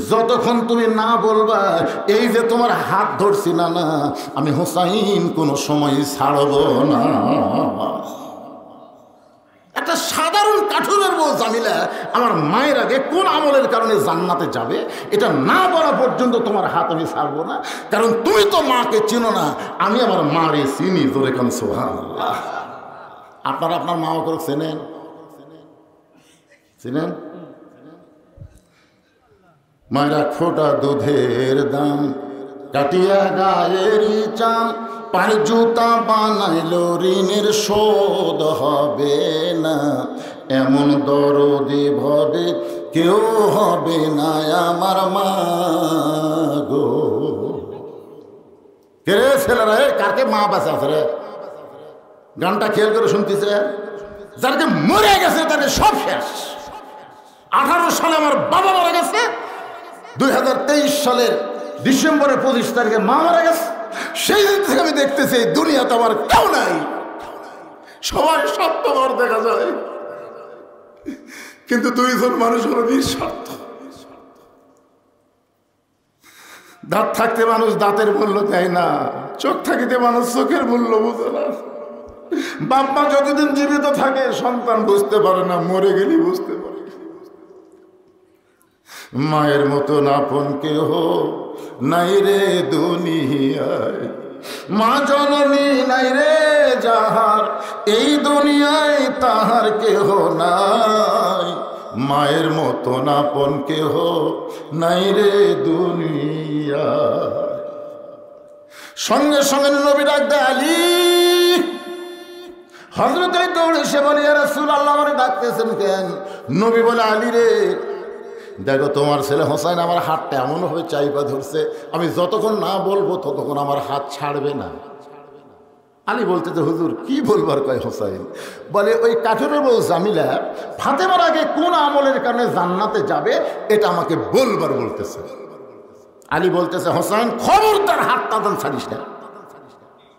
যতক্ষণ তুমি না বলবা এই যে তোমার হাত ধরছি না না আমি হোসাইন কোনো সময় ছাড়ব না। একটা সাধারণ কাঠুরের বউ জামিলা আমার মায়ের আগে কোন আমলের কারণে জান্নাতে যাবে এটা না বলা পর্যন্ত তোমার হাত আমি ছাড়বো না, কারণ তুমি তো মাকে চিনো না, আমি আমার মারে চিনি। জোরে কান সুবহানাল্লাহ। আপনারা আপনার মা বাবাকে চেনেন? চিনেন? মায়ের এক ফোঁটা দুধের দাম কাটিয়া গায়েরই চাম, পায়ে জুতা বানাইল ঋণের শোধ হবে না, এমন দরদি ভবে কেউ হবে না আমার মা গো। কে রে ছেলেরা, কাকে মা বাঁচা আছে রে? গানটা খেয়াল করে শুনতেছে? যাকে মরে গেছে তাকে সব শেষ। 18 সালে আমার বাবা মারা গেছে, 2023 সালের ডিসেম্বরের 25 তারিখে মা মারা গেছে। সেই দিন থেকে আমি দেখতেছি এই দুনিয়াতে আমার কেউ নাই, সবাই স্বার্থপর দেখা যায়, কিন্তু দুইজন মানুষ হলো নিঃস্বার্থ। দাঁত থাকতে মানুষ দাঁতের মূল্য দেয় না, চোখ থাকিতে মানুষ চোখের মূল্য বুঝে না। বাপ মা যতদিন জীবিত থাকে সন্তান বুঝতে পারে না, মরে গেলে বুঝতে পারে। মায়ের মতন আপন কেহ নাই রে দুনিয়ায়, মা জননী নাই রে যাহার, এই দুনিয়ায় তাহার কেহ নাই। মায়ের মতন আপন কেহ নাই রে দুনিয়ায়। সঙ্গে সঙ্গে নবী ডাক দেয় আলী। হযরত আলী দৌড়ে এসে বলে ইয়া রাসূলুল্লাহ আমারে ডাকতেছেন কেন? নবী বলে আলী রে দেখো তোমার ছেলে হোসাইন আমার হাতটা এমনভাবে চাইপা ধরছে, আমি যতক্ষণ না বলবো ততক্ষণ আমার হাত ছাড়বে না। আলী বলতেছে হুজুর কি বলবার কয় হোসাইন? বলে ওই কাঠুরের বউ জামিলা ফাতেমার আগে কোন আমলের কারণে জান্নাতে যাবে এটা আমাকে বলবার বলতেছে। আলী বলতেছে হোসাইন খবরদার হাতটা ছাড়িস না,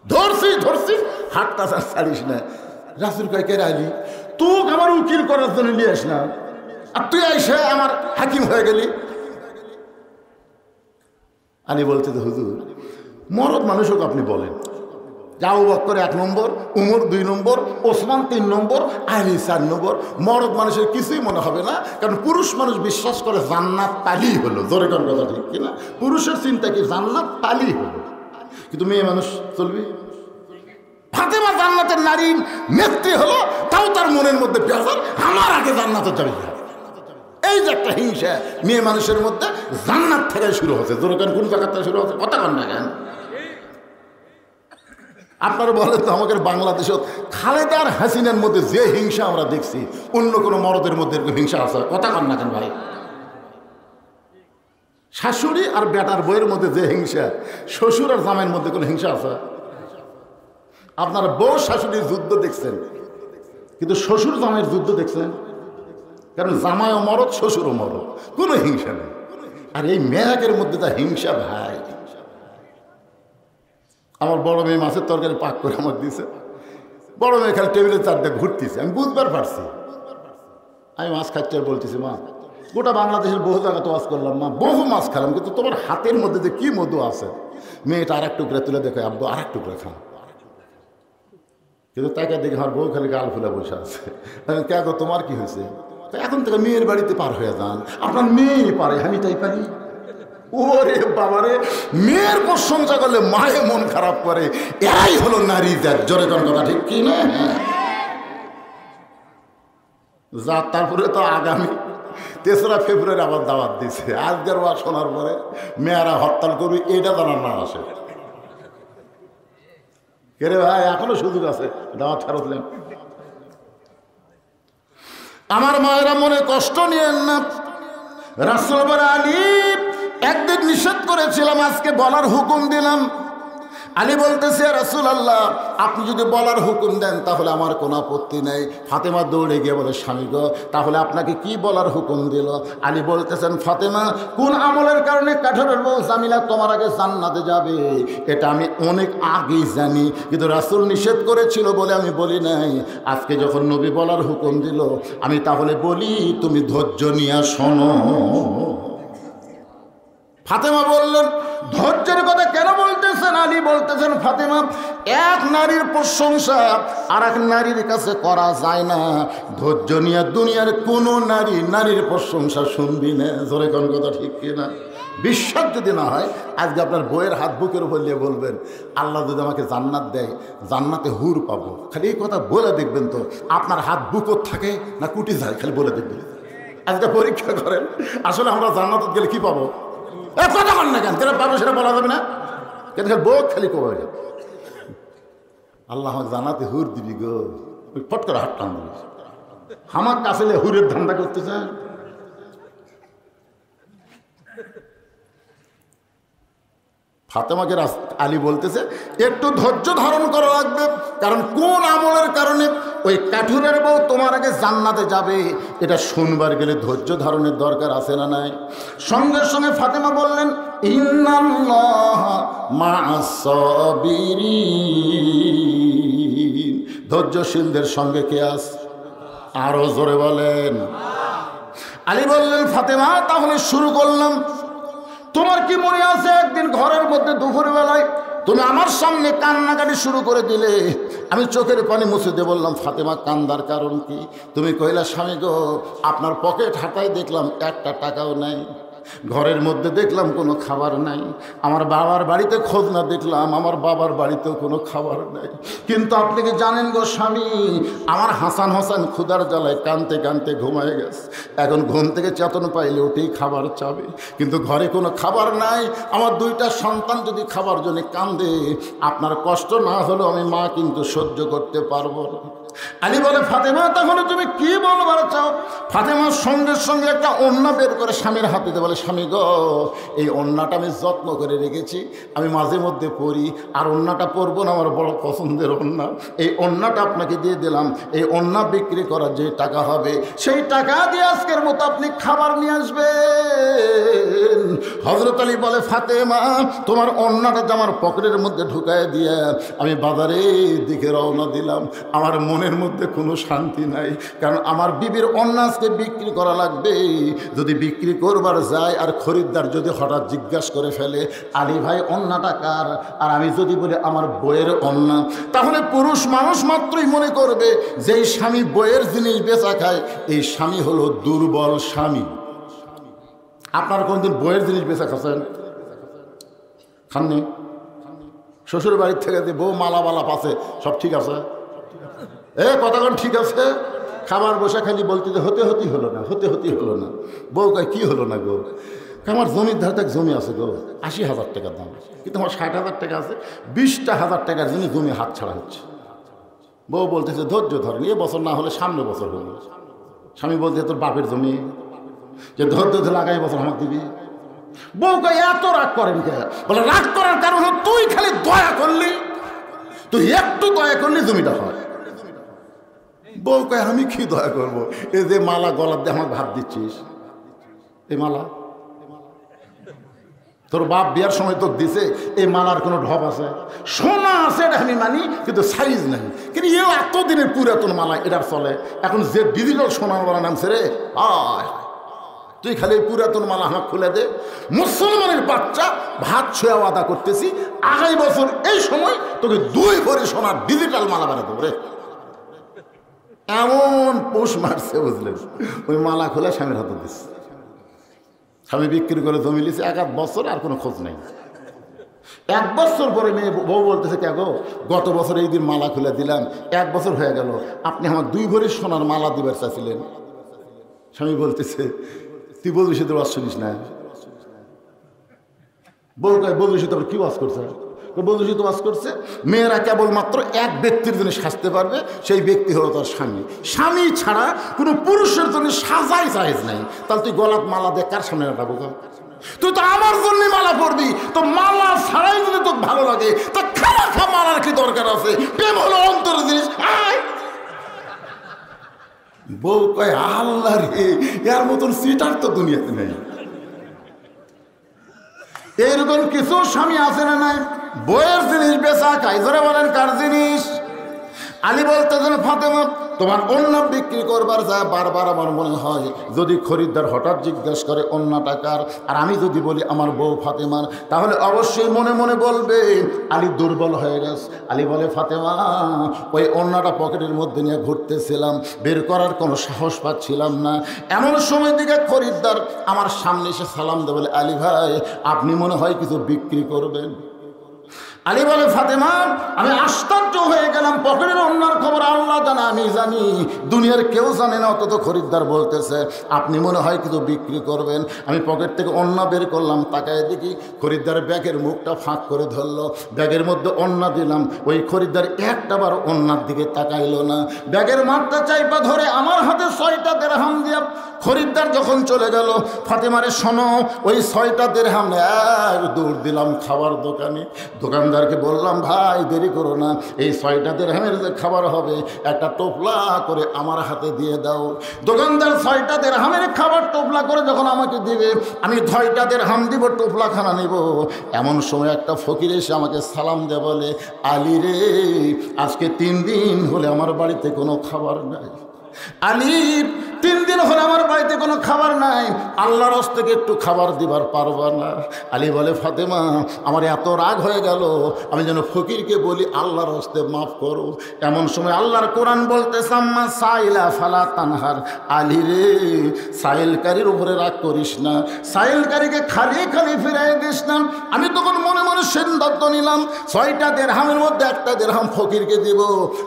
ধরছি হাতটা ছাড়িস না। রাসূল কয় কে আলী তুই আমার উকিল করার জন্য নিয়ে আস না, আর তুই এসে আমার হাকিম হয়ে গেলি। আলী বলতে হুজুর মরদ মানুষক আপনি বলেন, আবু বকর 1 নম্বর, উমর 2 নম্বর, ওসমান 3 নম্বর, আলী 4 নম্বর। মরদ মানুষের কিছুই মনে হবে না, কারণ পুরুষ মানুষ বিশ্বাস করে জান্নাত পালি হলো। জোরে কোন কথা ঠিক কিনা? পুরুষের চিন্তা কি জান্নাত পালি হলো, কিন্তু মেয়ে মানুষ চলবি। ফাতেমা জান্নাতের নারী নেত্রী হলো, তাও তার মনের মধ্যে বেজার আমার আগে জান্নাতে যাবে। এই যে একটা হিংসা মেয়ে মানুষের মধ্যে জান্নাত থেকে শুরু হচ্ছে। দোরকান কোন জায়গা থেকে শুরু হচ্ছে কথা কন না কেন? আপনারা বলেন তো আমাদের বাংলাদেশত খালেদা আর হাসিনার মধ্যে যে হিংসা আমরা দেখছি অন্য কোনো মরদের মধ্যে এরকম হিংসা আছে? কথা কন না কেন ভাই? শাশুড়ি আর বেটার বইয়ের মধ্যে যে হিংসা, শ্বশুর আর জামাইয়ের মধ্যে কোনো হিংসা আছে? আপনারা বউ শাশুড়ির যুদ্ধ দেখছেন, কিন্তু শ্বশুর জামাইয়ের যুদ্ধ দেখছেন? কারণ জামাইও মরদ শ্বশুরও মরদ, কোনো হিংসা নেই। আর এই মেয়েকের মধ্যে তা হিংসা ভাই। আমার বড় মেয়ে মাছের তরকারি পাক করে আমার দিয়েছে, বড় মেয়ে খালি টেবিলের চারটে ঘুরতেছে, আমি বুঝবার পারছি। আমি মাছ খাচ্ছি আর বলতেছি মা গোটা বাংলাদেশের বহু জায়গা তো ওয়াজ করলাম মা, বহু মাছ খেলাম, কিন্তু তোমার হাতের মধ্যে যে কি মধু আছে। মেয়েটা আর এক টুকরা তুলে দেখো আব্বু আর এক টুকরা খান, কিন্তু তাকে দেখে আমার বউ খালি গাল ফুলে বসে আছে। কে গো তোমার কি হয়েছে? এখন থেকে মেয়ের বাড়িতে পার হয়ে যান, আপনার মেয়ে পারে আমি তাই পারি। ওরে বাবারে, মেয়ের প্রশংসা করলে মায়ে মন খারাপ করে, এরাই হলো নারী জাত। জোরে কোন কথা ঠিক কি না? যা তারপরে তো আগামী 3রা ফেব্রুয়ারি আবার দাওয়াত দিছে। আজকের ওয়াজ শোনার পরে মেয়েরা হরতাল করবে এটা জানার না আসে। কে রে ভাই এখনো সুযোগ আছে, দাওয়াত ফেরত নেন। আমার মায়েরা মনে কষ্ট নিয়েন না। রাসূল বলে আলী একদিন নিষেধ করেছিলাম, আজকে বলার হুকুম দিলাম। আলী বলতেছে রাসূলুল্লাহ আপনি যদি বলার হুকুম দেন তাহলে আমার কোনো আপত্তি নেই। ফাতেমা দৌড়ে গিয়ে বলে স্বামী গো তাহলে আপনাকে কি বলার হুকুম দিল? আলী বলতেছেন ফাতেমা কোন আমলের কারণে কাঠুরের বউ জামিলা তোমার আগে জান্নাতে যাবে এটা আমি অনেক আগেই জানি, কিন্তু রাসূল নিষেধ করেছিল বলে আমি বলি নাই। আজকে যখন নবী বলার হুকুম দিল আমি তাহলে বলি তুমি ধৈর্য নিয়ে শোনো। ফাতেমা বললেন, ধৈর্যের কথা কেন বলতেছেন? আলী বলতেছেন, ফাতেমা, এক নারীর প্রশংসা আর এক নারীর কাছে করা যায় না। ধৈর্য নিয়ে দুনিয়ার কোনো নারীর প্রশংসা শুনবি না। জোরে কোন কথা ঠিক কিনা? বিশ্বাস যদি না হয়, আজকে আপনার বইয়ের হাত বুকের উপর নিয়ে বলবেন, আল্লাহ যদি আমাকে জান্নাত দেয়, জান্নাতে হুর পাবো। খালি এই কথা বলে দেখবেন তো আপনার হাত বুকর থাকে না কুটি যায়, খালি বলে দেখবেন। আজকে পরীক্ষা করেন, আসলে আমরা জান্নাত গেলে কি পাবো? কথা বল না কেন, যেটা পাবো সেটা বলা যাবে না কেন? বউ খালি কবে আল্লাহ জান্নাতে হুর দিবি গো, ফট করে হাত টান দিবি। আমার কাছে হুরের ধান্দা করতে চান? ফাতেমাকে আলী বলতেছে, একটু ধৈর্য ধারণ করা লাগবে, কারণ কোন আমলের কারণে ওই কাঠুরের বউ তোমার আগে জান্নাতে যাবে এটা শুনবার গেলে ধৈর্য ধারণের দরকার আছে না নাই? সঙ্গে সঙ্গে ফাতেমা বললেন, ইন্নাল্লাহা মা'আস সাবিরিন, ধৈর্যশীলদের সঙ্গে কে আছে? আরো জোরে বলেন। আলী বললেন, ফাতেমা তাহলে শুরু করলাম। তোমার কি মনে আছে একদিন ঘরের মধ্যে দুপুরবেলায় তুমি আমার সামনে কান্নাকাটি শুরু করে দিলে? আমি চোখের পানি মুছে দিয়ে বললাম, ফাতেমা কান্দার কারণ কি? তুমি কইলা, স্বামী গো, আপনার পকেট হাতায় দেখলাম একটা টাকাও নাই, ঘরের মধ্যে দেখলাম কোনো খাবার নাই, আমার বাবার বাড়িতে খোঁজ না দেখলাম আমার বাবার বাড়িতেও কোনো খাবার নাই। কিন্তু আপনি কি জানেন গো স্বামী, আমার হাসান ক্ষুধার জ্বালায় কানতে কানতে ঘুমায় গেছে, এখন ঘুম থেকে চেতন পাইলে ওঠেই খাবার চাবে, কিন্তু ঘরে কোনো খাবার নাই। আমার দুইটা সন্তান যদি খাবার জন্য কান্দে, আপনার কষ্ট না হলেও আমি মা কিন্তু সহ্য করতে পারবো না। আলী বলে, ফাতেমা তাহলে তুমি কি বলবার চাও? ফাতেমার সঙ্গে সঙ্গে একটা ওড়না বের করে স্বামীর হাতে দিয়ে বলে, স্বামী গো, এই ওড়নাটা আমি যত্ন করে রেখেছি, আমি মাঝে মধ্যে পরি, আর ওড়নাটা পরবো না, আমার বড় পছন্দের ওড়না, এই ওড়নাটা আপনাকে দিয়ে দিলাম। এই ওড়না বিক্রি করার যে টাকা হবে, সেই টাকা দিয়ে আজকের মতো আপনি খাবার নিয়ে আসবেন। হযরত আলী বলে, ফাতেমা তোমার ওড়নাটা আমার পকেটের মধ্যে ঢুকায় দিয়ে আমি বাজারের দিকে রওনা দিলাম। আমার মনের মধ্যে কোনো শান্তি নাই, কারণ আমার বিবির ওড়না আজকে বিক্রি করা লাগবে। যদি বিক্রি করবার যায় আর খরিদ্দার যদি হঠাৎ জিজ্ঞাসা করে ফেলে, আলী ভাই ওড়নাটা কার, আর আমি যদি বলি আমার বইয়ের ওড়না, তাহলে পুরুষ মানুষ মাত্রই মনে করবে যে এই স্বামী বইয়ের জিনিস বেচা খায়, এই স্বামী হলো দুর্বল স্বামী। আপনারা কোনদিন বইয়ের জিনিস বেচা খাচ্ছেন? খাননি? শ্বশুর বাড়ির থেকে যে বউ মালা পাশে সব ঠিক আছে, কথাক্ষণ ঠিক আছে, খাবার বসে খালি বলতে যে হতে হলো না। বউ কয়, কি হলো না গো? আমার জমির ধারে এক জমি আছে গো, 80,000 টাকার দাম, কিন্তু আমার 60,000 টাকা আছে, 20,000 টাকার জন্য জমি হাত ছাড়া হচ্ছে। বউ বলতেছে, ধৈর্য ধরেন, এ বছর না হলে সামনে বছর হলো। স্বামী বলতে, তোর বাপের জমি, যে ধৈর্য ধরে আগামী বছর আমাকে দিবি। বউ কয়, এত রাগ করেন কে? বলে, রাগ করার কারণ হলো তুই খালি দয়া করলি, তুই একটু দয়া করলি জমিটা হয়। বউ কয়, আমি কি দয়া করবো? এই যে মালা গলার দিয়ে আমার ভাত দিচ্ছিস, এই মালা তোর বাপ বিয়ার সময় তোর দিছে, এই মালার কোনো ঢপ আছে? সোনা আছে এটা আমি মানি, কিন্তু সাইজ নাই। কিন্তু এও এতদিনের পুরাতন মালা, এটার চলে। এখন যে ডিজিটাল সোনার মালা নামছে রে, তুই খালি পুরাতন মালা আমাকে খুলে দে। মুসলমানের বাচ্চা, ভাত ছোঁয়া আদা করতেছি, আগামী বছর এই সময় তোকে 2 ভরি সোনার ডিজিটাল মালা বানা দেবো রে। এমন পোষ মারছে বুঝলেন, ওই মালা খুলে স্বামীর হাতে দিচ্ছে। স্বামী বিক্রি করে জমি লিছে 1 বছর, আর কোনো খোঁজ নেই। 1 বছর পরে মেয়ে বউ বলতেছে, কে গো, গত বছর এই দিন মালা খুলে দিলাম, 1 বছর হয়ে গেল, আপনি আমার 2 ভরি সোনার মালা দিবার চাইছিলেন। স্বামী বলতেছে, তুই বলবি সে তো ওয়াজ শুনিস না। বউ কয়, বলবি সে তো কি ওয়াজ করছে? বন্ধু তো বাস করছে, মেয়েরা কেবলমাত্র এক ব্যক্তির জন্য সাজতে পারবে, সেই ব্যক্তি হলো তার স্বামী। স্বামী ছাড়া কোনো পুরুষের জন্য সাজাই জায়েজ নাই। তাহলে তুই গলাত মালা দিয়ে কার সামনে রাখবো? তুই তো আমার জন্য মালা পরবি, তো মালা ছাড়াই যদি তোকে ভালো লাগে, তো খাওয়া মালার কি দরকার আছে? প্রেম হলো অন্তরের জিনিস। বউ কয়, আল্লাহ রে, এর মতন সিটার তো দুনিয়াতে নেই। এইরকম কিছু স্বামী আছে না নাই? বইয়ের জিনিস বেচা খাই, ধরে বলেন কার জিনিস? আলী বলতেছেন, ফাতেমা তোমার ওন্না বিক্রি করবার যায় বারবার আমার মনে হয় যদি খরিদ্দার হঠাৎ জিজ্ঞেস করে ওন্না টাকার, আর আমি যদি বলি আমার বউ ফাতেমার, তাহলে অবশ্যই মনে মনে বলবে আলী দুর্বল হয়ে গেছে। আলী বলে ফাতেমা ওই ওন্নাটা পকেটের মধ্যে নিয়ে ঘুরতেছিলাম, বের করার কোনো সাহস পাচ্ছিলাম না। এমন সময় দিকে খরিদ্দার আমার সামনে এসে সালাম দেবে, বলে আলী ভাই আপনি মনে হয় কিছু বিক্রি করবেন। আলী বলে ফাতেমা আমি আশ্চর্য হয়ে গেলাম, পকেটের অন্যার খবর আল্লাহ জানে আমি জানি, দুনিয়ার কেউ জানে না, অথচ খরিদ্দার বলতেছে আপনি মনে হয় কিছু বিক্রি করবেন। আমি পকেট থেকে অন্না বের করলাম, তাকায় দেখি খরিদ্দার ব্যাগের মুখটা ফাঁক করে ধরলো, ব্যাগের মধ্যে অন্না দিলাম, ওই খরিদ্দার একটাবার অন্যার দিকে তাকাইলো না, ব্যাগের মাঠটা চাইপা ধরে আমার হাতে 6টা দিরহাম দিয়া খরিদ্দার যখন চলে গেল, ফাতেমারে শোনো ওই 6টা দিরহাম এক দৌড় দিলাম খাবার দোকানে। দোকানদারকে বললাম ভাই দেরি করো না, এই 6টা দিরহামের যে খাবার হবে একটা টোপলা করে আমার হাতে দিয়ে দাও। দোকানদার 6টা দিরহামের খাবার টোপলা করে যখন আমাকে দিবে, আমি 6টা দিরহাম দিব, টোপলাখানা নিব। এমন সময় একটা ফকির এসে আমাকে সালাম দেয়, বলে আলী রে আজকে 3 দিন হলে আমার বাড়িতে কোনো খাবার নাই। আলী 3 দিন হলে আমার বাড়িতে কোনো খাবার নাই, আল্লাহর হস্তে একটু খাবার দিবার পারবা না? আলী বলে ফাতেমা আমার এত রাগ হয়ে গেল, আমি যেন ফকিরকে বলি আল্লাহর হস্তে মাফ করো। এমন সময় আল্লাহর কোরআন বলতে সাম্মা সাইলা ফালা তানহার, আলী রে সাইলকারীর উপরে রাগ করিস না, সাইলকারীকে খালি খালি ফিরাই দিস না। আমি তখন মনে মনে সিদ্ধান্ত নিলাম 6টা দিরহামের মধ্যে একটা দিরহাম ফকিরকে দিব,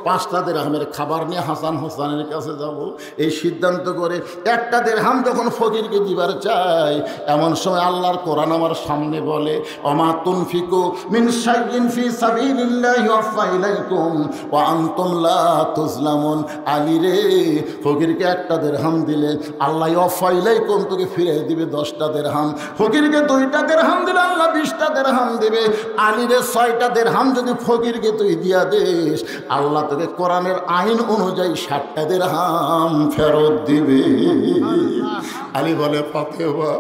5টা দিরহামের খাবার নিয়ে হাসান হোসেনের কাছে যাব। এই সিদ্ধান্ত করে একটা দিরহাম যখন ফকিরকে দিবার চাই, এমন সময় আল্লাহর কোরআন আমার সামনে বলে ওমা তুনফিকু মিন শাইইন ফি সাবিলিল্লাহি ইউওয়াফা ইলাইকুম ওয়া আনতুম লা তুজলামুন। আলী রে ফকিরকে একটা দিরহাম দিলে আল্লাহ ইউওয়াফা ইলাইকুম তোকে ফিরিয়ে দিবে 10টা দিরহাম, ফকিরকে 2টা দিরহাম দিলে আল্লাহ 20টা দিরহাম দিবে। আলী রে 6টা দিরহাম যদি ফকিরকে তুই দিয়া দিস, আল্লাহ তোকে কোরআনের আইন অনুযায়ী 60টা দিরহাম ফেরত দিবে। আলী বলে ফাতেমা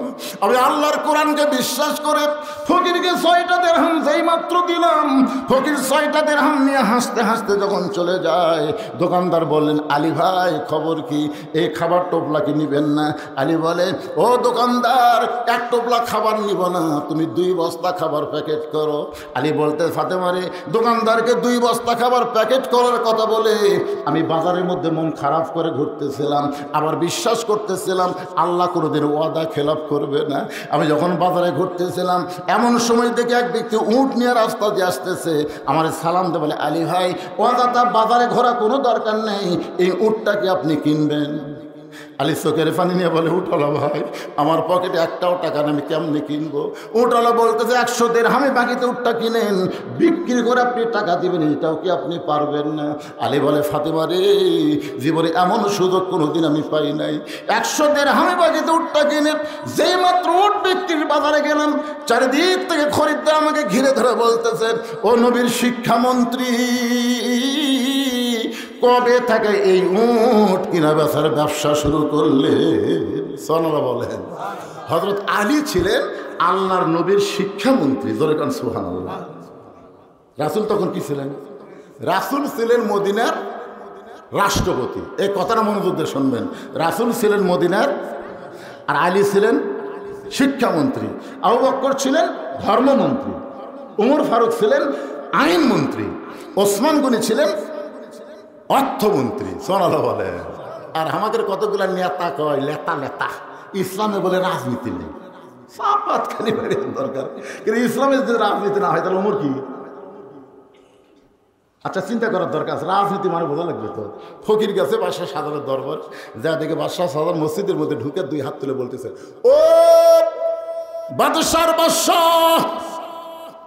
আমি আল্লাহর কোরআনকে বিশ্বাস করে ফকিরকে 6টা দিরহাম যেই মাত্র দিলাম, ফকির 6টা দিরহাম নিয়ে হাসতে হাসতে যখন চলে যায়, দোকানদার বললেন আলী ভাই খবর কি, এই খাবার টোপলা কি নিবেন না? আলী বলে ও দোকানদার 1 টোপলা খাবার নিব না, তুমি 2 বস্তা খাবার প্যাকেট করো। আলী বলতে ফাতেমা রে দোকানদারকে 2 বস্তা খাবার প্যাকেট করার কথা বলে আমি বাজারের মধ্যে মন খারাপ করে ঘুরতেছিলাম, আবার বিশ্বাস করতেছিলাম আল্লাহ কোনোদিন ওয়াদা খেলাপ করবে না। আমি যখন বাজারে ঘুরতেছিলাম, এমন সময় দেখে এক ব্যক্তি উট নিয়ে রাস্তা দিয়ে আসতেছে, আমার সালাম দিয়ে বলে আলী ভাই ওয়াদাটা বাজারে ঘোরা কোনো দরকার নেই, এই উটটাকে আপনি কিনবেন? আলী চোখের পানি নিয়ে বলে উঠলা ভাই আমার পকেটে একটাও টাকা নেই, আমি কেমনি কিনবো? উঠলা বলতেছে 100 দিরহামে বাকিতে উটটা কিনেন, বিক্রি করে আপনি টাকা দিবেন, এটাও কি আপনি পারবেন না? আলী বলে ফাতেমা রে জীবনে এমন সুযোগ কোনোদিন আমি পাই নাই, 100 দিরহামে বাকিতে উটটা কিনে যেই মাত্র উট বিক্রির বাজারে গেলাম, চারিদিক থেকে খরিদ্দার আমাকে ঘিরে ধরে বলতেছে ও নবীর শিক্ষামন্ত্রী কবে থেকে এই উট কিনা বেচার ব্যবসা শুরু করলে? সোনারা বলেন হযরত আলী ছিলেন আল্লাহর নবীর শিক্ষামন্ত্রী, জোরে কান সুবহানাল্লাহ। রাসূল তখন কি ছিলেন? রাসূল ছিলেন মদিনার রাষ্ট্রপতি। এই কথাটা মনোযোগ দিয়ে শুনবেন, রাসূল ছিলেন মদিনার আর আলী ছিলেন শিক্ষামন্ত্রী, আবু বকর ছিলেন ধর্মমন্ত্রী, উমর ফারুক ছিলেন আইনমন্ত্রী, ওসমান গনি ছিলেন অর্থমন্ত্রী। সোনালা বলে আর আমাদের কতগুলা নেতা কয় লেতা লেতা, ইসলামে বলে রাজনীতি নেই, সাপাত খালি বাড়ির দরকার, কিন্তু ইসলামের যদি রাজনীতি না হয় তাহলে ওমর কি? আচ্ছা চিন্তা করার দরকার আছে, রাজনীতি মানে বোঝা লাগবে তো। ফকির গেছে বাদশাহ সাদারের দরবার, যা দেখে বাদশাহ সাদার মসজিদের মধ্যে ঢুকে 2 হাত তুলে বলতেছে ও বাদশার বাদশাহ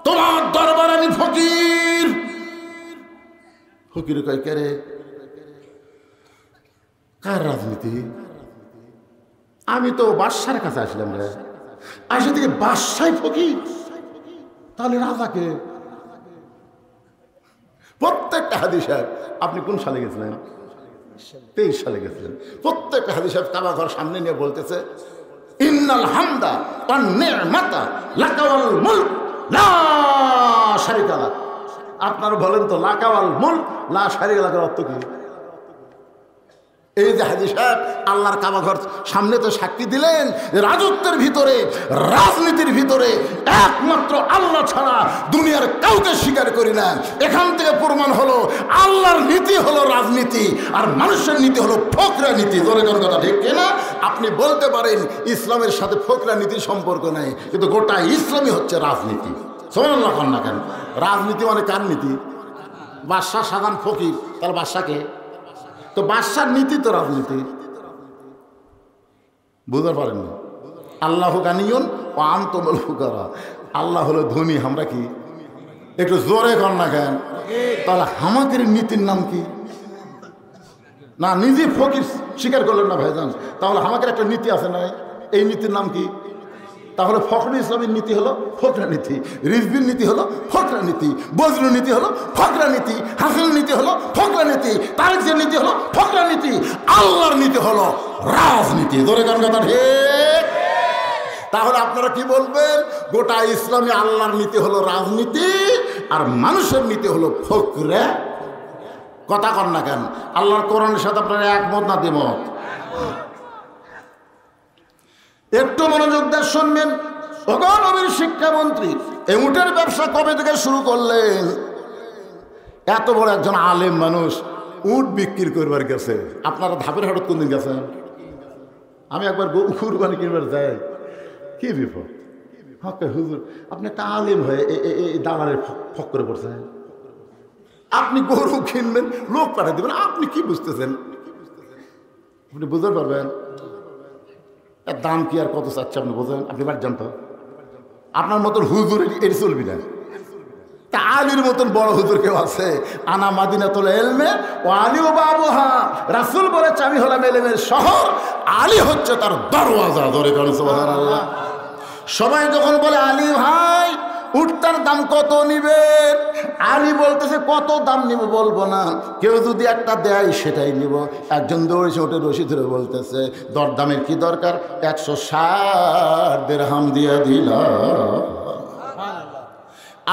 তোমার দরবার আমি ফকির। ফকির কয় কে রে? কার রাজনীতি? আমি তো বাদশার কাছে আসলাম রে। আসে থেকে বাদশাই ফকির, তাহলে রাজাকে? প্রত্যেকটা হাদিস সাহেব, আপনি কোন সালে গেছিলেন? 23 সালে গেছিলেন। প্রত্যেকটা হাদিস সাহেব কাবা ঘর সামনে নিয়ে বলতেছে ইন্নাল হামদা ওয়ান নি'মাতা লাকা ওয়াল মুলক লা শারীকা লাক। আপনারা বলেন তো লাকা ওয়াল মুলক লা শারীকা লাকের অর্থ কি? এই যে হাজী সাহেব আল্লাহর কাবা ঘর সামনে তো সাক্ষী দিলেন, রাজত্বের ভিতরে রাজনীতির ভিতরে একমাত্র আল্লাহ ছাড়া দুনিয়ার কাউকে স্বীকার করি না। এখান থেকে প্রমাণ হলো আল্লাহর নীতি হলো রাজনীতি আর মানুষের নীতি হলো ফকরা নীতি। ধরে কোন কথা ঠিক কিনা? আপনি বলতে পারেন ইসলামের সাথে ফকরা নীতির সম্পর্ক নেই, কিন্তু গোটা ইসলামই হচ্ছে রাজনীতি। সুবহানাল্লাহ কন না কেন? রাজনীতি মানে কার নীতি? বাদশাহ সাধারণ ফকির, তাহলে বাদশাকে তো বাদশার নীতি তো রাজনীতি। বুঝতে পারেননি? আল্লাহ গানিয়ুন ও আনতুমুল ফুকারা, আল্লাহ হলো ধনী, আমরা কি? একটু জোরে কর না কেন? তাহলে আমাদের নীতির নাম কি? না নিজে ফকির স্বীকার করলেন না ভাইজান, তাহলে আমাদের একটা নীতি আছে না, এই নীতির নাম কি? তাহলে ফখরুল ইসলামের নীতি হলো ফকরা নীতি, রিজভির নীতি হলো ফকরা নীতি, বজলুর নীতি হলো ফকরা নীতি, হাসানের নীতি হলো ফকরা নীতি, তারেকের নীতি হলো ফকরা নীতি, আল্লাহর নীতি হলো রাজনীতি। ধরে গান কথা ঠিক? তাহলে আপনারা কি বলবেন? গোটা ইসলামে আল্লাহর নীতি হলো রাজনীতি আর মানুষের নীতি হলো ফকরা। কথা কর না কেন? আল্লাহর কোরআনের সাথে আপনারা একমত না দ্বিমত? একটু মনোযোগ দিয়ে শুনবেন। নবীর শিক্ষামন্ত্রী এই উটের ব্যবসা কবে থেকে শুরু করলেন? এত বড় একজন আলেম মানুষ উট বিক্রি করবার গেছে। আপনারা ধাপের হাটত কোনদিন গেছেন? আমি একবার কুরবানি কিনবার যাই, কি বিপদ! হুজুর আপনি একটা আলেম হয়ে এই দালালের ফক করে পড়ছেন। আপনি গরু কিনবেন, লোক পাঠিয়ে দেবেন, আপনি কি বুঝতেছেন? আপনি বুঝতে পারবেন এর দাম কি আর কত চাচ্ছে আপনি বোঝেন? আপনি বাড়ি জানতো আপনার মতন হুজুর এটি চলবি না। তা আলীর মতন বড় হুজুর কেউ আছে? আনা মাদিনাতুল ইলমে ও আলী ও বাবুহা, রাসূল বলেছে আমি হলাম ইলমের শহর, আলী হচ্ছে তার দরওয়াজা। ধরে কারণ সুবহানাল্লাহ। সবাই যখন বলে আলী ভাই উটটার দাম কত নিবেন, আলী বলতেছে কত দাম নিব বলবো না, কেউ যদি একটা দেয় সেটাই নিব। একজন দৌড়েছে ওটে রশি ধরে বলতেছে দরদামের কি দরকার, 160 দিরহাম দিয়ে দিল।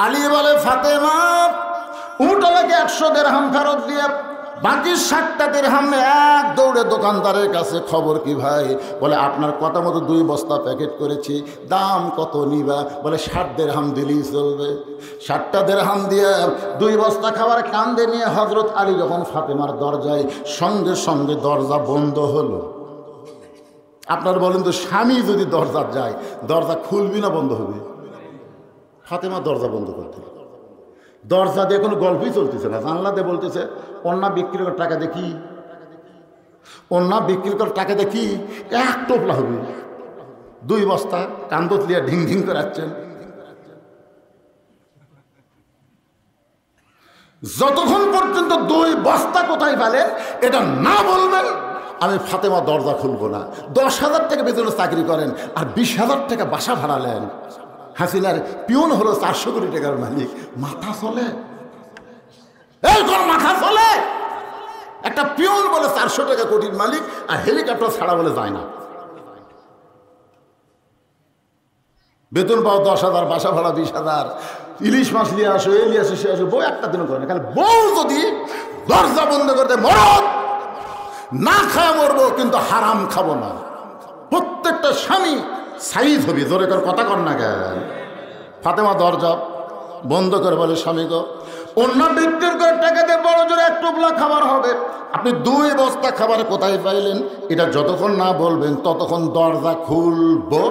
আলী বলে ফাতেমা উটটাকে 100 দিরহাম ফেরত দিয়ে বাকি 60টা দিরহাম এক দৌড়ে দোকানদারের কাছে। খবর কি ভাই? বলে আপনার কথা মতো 2 বস্তা প্যাকেট করেছি, দাম কত নিবা? বলে 60 দিরহাম দিলেই চলবে। 60টা দিরহাম দিয়ে 2 বস্তা খাবার কান্দে নিয়ে হযরত আলী যখন ফাতেমার দরজায়, সঙ্গে সঙ্গে দরজা বন্ধ হলো। আপনার বলেন তো স্বামী যদি দরজা যায়, দরজা খুলবি না বন্ধ হবে? ফাতেমা দরজা বন্ধ করতে, দরজা দিয়ে কোনো গল্পই চলতেছে না, জানলা দিয়ে বলতেছে অন্যা বিক্রি করার টাকা দেখি, অন্যা বিক্রি করার টাকা দেখি, এক টোপলা হবে। 2 বস্তা কান্দত লিয়া ঢিং ঢিং করে আসছেন। যতক্ষণ পর্যন্ত 2 বস্তা কোথায় পেলেন এটা না বলবেন আমি ফাতেমা দরজা খুলবো না। 10,000 টাকা বেতনে চাকরি করেন আর 20,000 টাকা বাসা ভাড়া নেন। হাসিনার পিয়ন হলো 400 কোটি টাকার মালিক। মাথা চলে? এরকম মাথা চলে? একটা পিয়ন বলে 400 টাকা কোটির মালিক আর হেলিকপ্টার ছাড়া বলে যায় না। বেতন পাও 10,000, বাসা ভাড়া 20,000, ইলিশ মাছ নিয়ে আসো, এ নিয়ে আসো, সে আসো, বউ একটা দিনও করে না। খালি বউ যদি দরজা বন্ধ করতে মরদ না খায় মরবো কিন্তু হারাম খাবো না। প্রত্যেকটা স্বামী সাইজ হবি। জোরে কর কথা কর না কেন? ফাতেমা দরজা বন্ধ করে বলে স্বামী গো অন্য বিক্রির করে টাকা দিয়ে বড় জোরে 1 টোপলা খাবার হবে। আপনি 2 বস্তা খাবার কোথায় পাইলেন এটা যতক্ষণ না বলবেন ততক্ষণ দরজা খুলবো।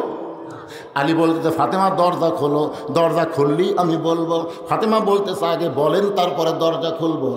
আলী বলতে ফাতেমা দরজা খোলো, দরজা খুললেই আমি বলবো। ফাতেমা বলতেছে আগে বলেন তারপরে দরজা খুলবো।